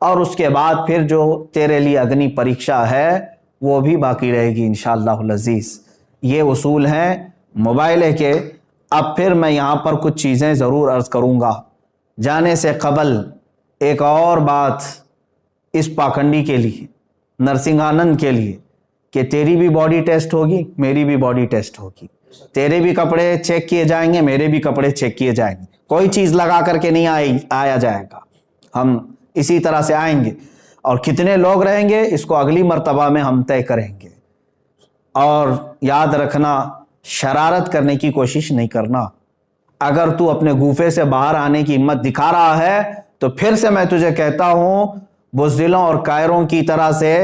اور اس کے بعد پھر جو تیرے لیے اگنی پریکشا ہے وہ بھی باقی رہے گی انشاءاللہ العزیز۔ یہ اصول ہیں مباہلے کے۔ اب پھر میں یہاں پر کچھ چیزیں ضرور عرض کروں گا۔ جانے سے قبل ایک اور بات اس پاکھنڈی کے لیے، نرسنگھانند کے لیے، کہ تیری بھی باڈی ٹیسٹ ہوگی، میری بھی باڈی ٹیسٹ ہوگی، تیرے بھی کپڑے چیک کیے جائیں گے، میرے بھی کپڑے چیک کیے جائیں گے، کوئی چیز لگا کر کے نہیں آیا جائے گا، ہم اسی طرح سے آئیں گے، اور کتنے لوگ رہیں گے اس کو اگلی مرتبہ میں ہم طے کریں گے۔ اور یاد رکھنا، شرارت کرنے کی کوشش نہیں کرنا۔ اگر تو اپنے گوفے سے باہر آنے کی ہمت دکھا رہا ہے تو پھر سے میں تجھے کہتا ہوں، بزدلوں اور کائروں کی طرح سے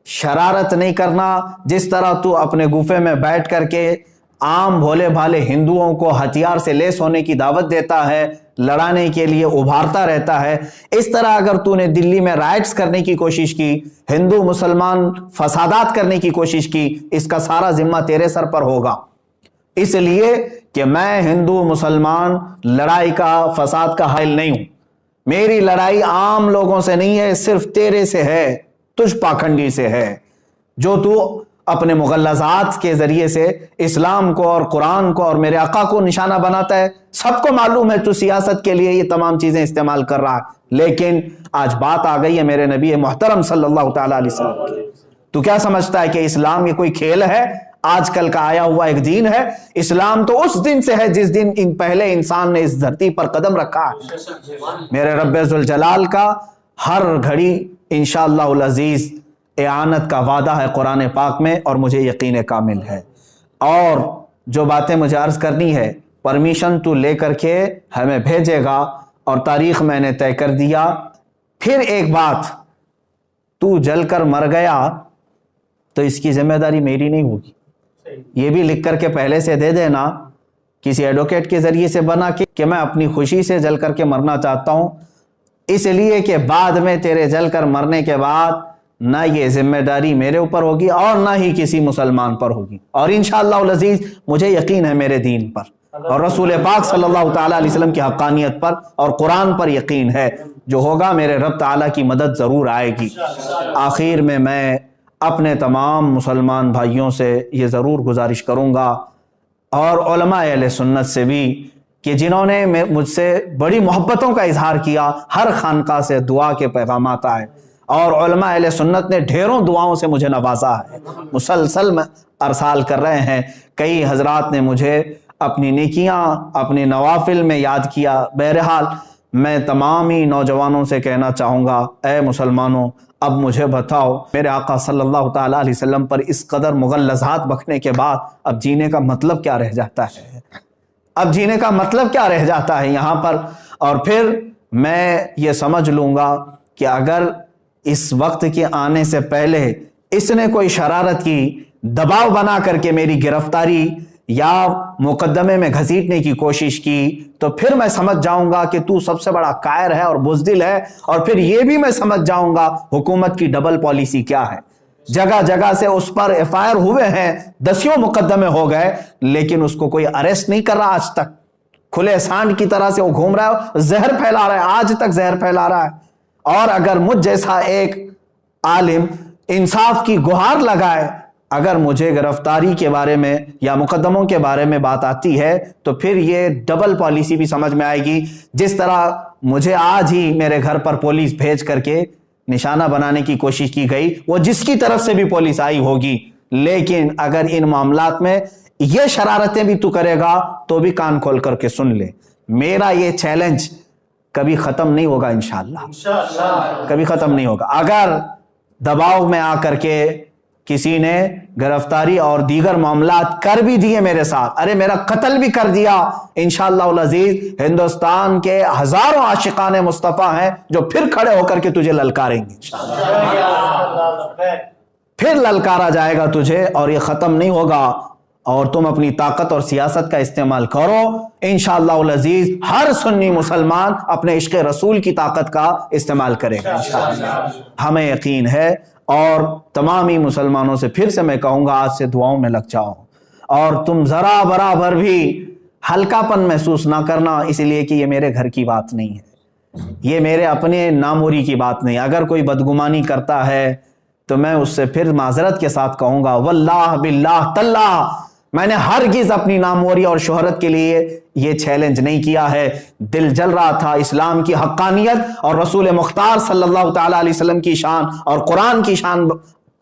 شرارت نہیں کرنا۔ جس طرح تو اپنے گوفے میں بیٹھ کر کے عام بھولے بھالے ہندوؤں کو ہتھیار سے لیس ہونے کی دعوت دیتا ہے، لڑانے کے لیے ابھارتا رہتا ہے، اس طرح اگر تو نے دلی میں رائٹس کرنے کی کوشش کی، ہندو مسلمان فسادات کرنے کی کوشش کی، اس کا سارا ذمہ تیرے سر پر ہوگا۔ اس لیے کہ میں ہندو مسلمان لڑائی کا، فساد کا حائل نہیں ہوں۔ میری لڑائی عام لوگوں سے نہیں ہے، صرف تیرے سے ہے، تجھ پاکھنڈی سے ہے، جو تو اپنے مغلظات کے ذریعے سے اسلام کو اور قرآن کو اور میرے آقا کو نشانہ بناتا ہے۔ سب کو معلوم ہے تو سیاست کے لیے یہ تمام چیزیں استعمال کر رہا ہے، لیکن آج بات آ گئی ہے میرے نبی محترم صلی اللہ تعالیٰ علیہ وسلم کی۔ تو کیا سمجھتا ہے کہ اسلام یہ کوئی کھیل ہے، آج کل کا آیا ہوا ایک دین ہے؟ اسلام تو اس دن سے ہے جس دن پہلے انسان نے اس دھرتی پر قدم رکھا ہے۔ میرے رب ذوالجلال کا ہر گھڑی انشاءاللہ العزیز اعانت کا وعدہ ہے قرآن پاک میں، اور مجھے یقین کامل ہے۔ اور جو باتیں مجھے عرض کرنی ہے، پرمیشن تو لے کر کے ہمیں بھیجے گا، اور تاریخ میں نے طے کر دیا۔ پھر ایک بات، تو جل کر مر گیا تو اس کی ذمہ داری میری نہیں ہوگی، یہ بھی لکھ کر کے پہلے سے دے دینا، کسی ایڈوکیٹ کے ذریعے سے بنا کے، کہ میں اپنی خوشی سے جل کر کے مرنا چاہتا ہوں، اس لیے کہ بعد میں تیرے جل کر مرنے کے بعد نہ یہ ذمہ داری میرے اوپر ہوگی اور نہ ہی کسی مسلمان پر ہوگی، اور انشاءاللہ العزیز مجھے یقین ہے میرے دین پر اور رسول پاک صلی اللہ تعالیٰ علیہ وسلم کی حقانیت پر اور قرآن پر یقین ہے، جو ہوگا میرے رب تعالیٰ کی مدد ضرور آئے گی۔ آخر میں اپنے تمام مسلمان بھائیوں سے یہ ضرور گزارش کروں گا، اور علماء اہل سنت سے بھی، کہ جنہوں نے مجھ سے بڑی محبتوں کا اظہار کیا، ہر خانقاہ سے دعا کے پیغامات آئے، اور علماء اہل سنت نے ڈھیروں دعاؤں سے مجھے نوازا ہے، مسلسل میں ارسال کر رہے ہیں۔ کئی حضرات نے مجھے اپنی نیکیاں، اپنے نوافل میں یاد کیا۔ بہرحال میں تمام ہی نوجوانوں سے کہنا چاہوں گا، اے مسلمانوں، اب مجھے بتاؤ، میرے آقا صلی اللہ تعالیٰ علیہ وسلم پر اس قدر مغلظات بکنے کے بعد اب جینے کا مطلب کیا رہ جاتا ہے؟ اب جینے کا مطلب کیا رہ جاتا ہے یہاں پر؟ اور پھر میں یہ سمجھ لوں گا کہ اگر اس وقت کے آنے سے پہلے اس نے کوئی شرارت کی، دباؤ بنا کر کے میری گرفتاری یا مقدمے میں گھسیٹنے کی کوشش کی، تو پھر میں سمجھ جاؤں گا کہ تو سب سے بڑا قائر ہے اور بزدل ہے، اور پھر یہ بھی میں سمجھ جاؤں گا حکومت کی ڈبل پالیسی کیا ہے۔ جگہ جگہ سے اس پر ایف آئی آر ہوئے ہیں، دسیوں مقدمے ہو گئے، لیکن اس کو کوئی اریسٹ نہیں کر رہا آج تک۔ کھلے سانڈ کی طرح سے وہ گھوم رہا ہے، زہر پھیلا رہا ہے، آج تک زہر پھیلا رہا ہے۔ اور اگر مجھ جیسا ایک عالم انصاف کی گہار لگائے، اگر مجھے گرفتاری کے بارے میں یا مقدموں کے بارے میں بات آتی ہے، تو پھر یہ ڈبل پالیسی بھی سمجھ میں آئے گی۔ جس طرح مجھے آج ہی میرے گھر پر پولیس بھیج کر کے نشانہ بنانے کی کوشش کی گئی، وہ جس کی طرف سے بھی پولیس آئی ہوگی، لیکن اگر ان معاملات میں یہ شرارتیں بھی تو کرے گا تو بھی کان کھول کر کے سن لے، میرا یہ چیلنج کبھی ختم نہیں ہوگا، انشاءاللہ کبھی ختم نہیں ہوگا۔ اگر دباؤ میں آ کر کے کسی نے گرفتاری اور دیگر معاملات کر بھی دیے میرے ساتھ، ارے میرا قتل بھی کر دیا، انشاءاللہ العزیز ہندوستان کے ہزاروں عاشقان مصطفیٰ ہیں جو پھر کھڑے ہو کر کے تجھے للکاریں گے، پھر للکارا جائے گا تجھے، اور یہ ختم نہیں ہوگا۔ اور تم اپنی طاقت اور سیاست کا استعمال کرو، انشاءاللہ العزیز ہر سنی مسلمان اپنے عشق رسول کی طاقت کا استعمال کرے گا انشاءاللہ، ہمیں یقین ہے۔ اور تمامی مسلمانوں سے پھر سے میں کہوں گا، آج سے دعاؤں میں لگ جاؤ، اور تم ذرا برابر بھی ہلکا پن محسوس نہ کرنا، اس لیے کہ یہ میرے گھر کی بات نہیں ہے، یہ میرے اپنے ناموری کی بات نہیں. اگر کوئی بدگمانی کرتا ہے تو میں اس سے پھر معذرت کے ساتھ کہوں گا واللہ باللہ تاللہ میں نے ہرگز اپنی ناموری اور شہرت کے لیے یہ چیلنج نہیں کیا ہے. دل جل رہا تھا اسلام کی حقانیت اور رسول مختار صلی اللہ تعالی علیہ وسلم کی شان اور قرآن کی شان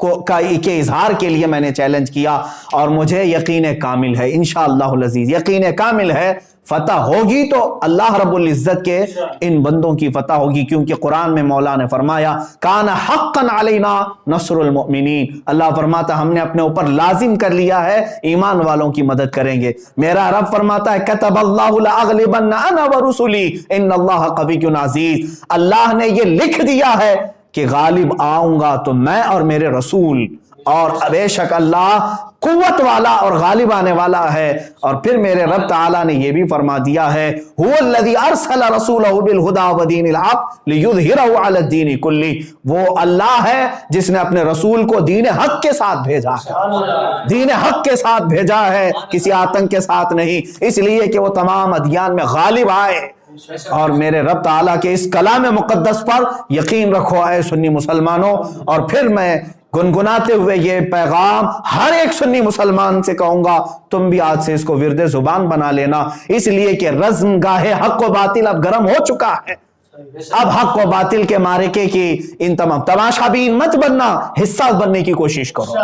کے اظہار کے لیے میں نے چیلنج کیا, اور مجھے یقین کامل ہے انشاءاللہ العزیز, یقین کامل ہے فتح ہوگی تو اللہ رب العزت کے ان بندوں کی فتح ہوگی, کیونکہ قرآن میں مولا نے فرمایا کان حقا علینا نصر المؤمنین. اللہ فرماتا ہم نے اپنے اوپر لازم کر لیا ہے ایمان والوں کی مدد کریں گے. میرا رب فرماتا ہے کتب اللہ لاغلبن انا ورسلی ان اللہ قوی عزیز. اللہ نے یہ لکھ دیا ہے کہ غالب آؤں گا تو میں اور میرے رسول, اور بے شک اللہ قوت والا اور غالب آنے والا ہے. اور پھر میرے رب تعالیٰ نے یہ بھی فرما دیا ہے هو الذی ارسل رسولہ بالہدی ودین الحق لیظہرہ علی الدین کلہ. وہ اللہ ہے جس نے اپنے رسول کو دین حق کے ساتھ بھیجا ہے, دین حق کے ساتھ بھیجا ہے, کسی آتنک کے ساتھ نہیں, اس لیے کہ وہ تمام ادیان میں غالب آئے. اور میرے رب تعالیٰ کے اس کلام مقدس پر یقین رکھو اے سنی مسلمانوں. اور پھر میں گنگناتے ہوئے یہ پیغام ہر ایک سنی مسلمان سے کہوں گا تم بھی آج سے اس کو ورد زبان بنا لینا, اس لیے کہ رزم گاہ حق و باطل اب گرم ہو چکا ہے. اب حق و باطل کے معرکے کی ان تمام تماشا بین مت بننا, حصہ بننے کی کوشش کرو,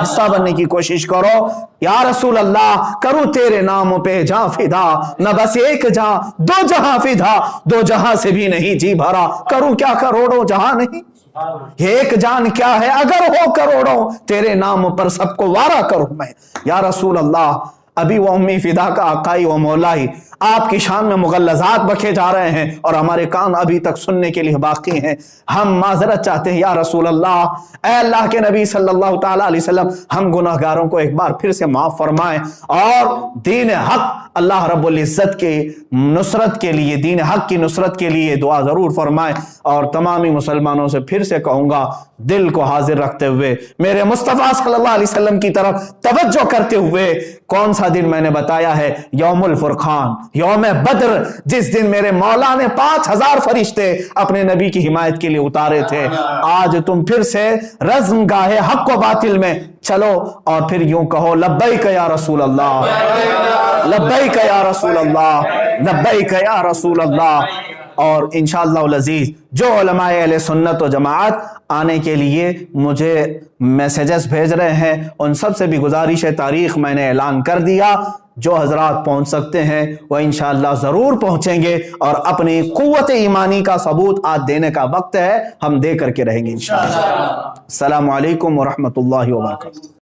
حصہ بننے کی کوشش کرو. یا رسول اللہ کروں تیرے نام پہ جہاں فدا, نہ بس ایک جہاں دو جہاں فدا, دو جہاں سے بھی نہیں جی بھرا, کروں کیا کروڑوں جہاں نہیں. ایک جان کیا ہے اگر ہو کروڑوں, تیرے نام پر سب کو وارا کروں میں. یا رسول اللہ ابھی وہ امی فدا کا آقائی و مولائی آپ کی شان میں مغلظات بکے جا رہے ہیں اور ہمارے کان ابھی تک سننے کے لیے باقی ہیں. ہم معذرت چاہتے ہیں یا رسول اللہ, اے اللہ کے نبی صلی اللہ تعالی علیہ وسلم, ہم گناہگاروں کو ایک بار پھر سے معاف فرمائیں, اور دین حق اللہ رب العزت کے نصرت کے لیے, دین حق کی نصرت کے لیے دعا ضرور فرمائیں. اور تمامی مسلمانوں سے پھر سے کہوں گا دل کو حاضر رکھتے ہوئے میرے مصطفیٰ صلی اللہ علیہ وسلم کی طرف توجہ کرتے ہوئے, کون سا دن میں نے بتایا ہے؟ یوم الفرقان, یوم بدر, جس دن میرے مولا نے 5000 فرشتے اپنے نبی کی حمایت کے لیے اتارے تھے. آج تم پھر سے رزم گاہ حق و باطل میں چلو اور پھر یوں کہو لبیک یا رسول اللہ, لبیک یا رسول اللہ, لبیک یا رسول اللہ. اور انشاءاللہ العزیز جو علماء اہل سنت و جماعت آنے کے لیے مجھے میسیجز بھیج رہے ہیں, ان سب سے بھی گزارش ہے, تاریخ میں نے اعلان کر دیا, جو حضرات پہنچ سکتے ہیں وہ انشاءاللہ ضرور پہنچیں گے, اور اپنی قوت ایمانی کا ثبوت آج دینے کا وقت ہے, ہم دے کر کے رہیں گے انشاءاللہ. السلام علیکم ورحمۃ اللہ وبرکاتہ.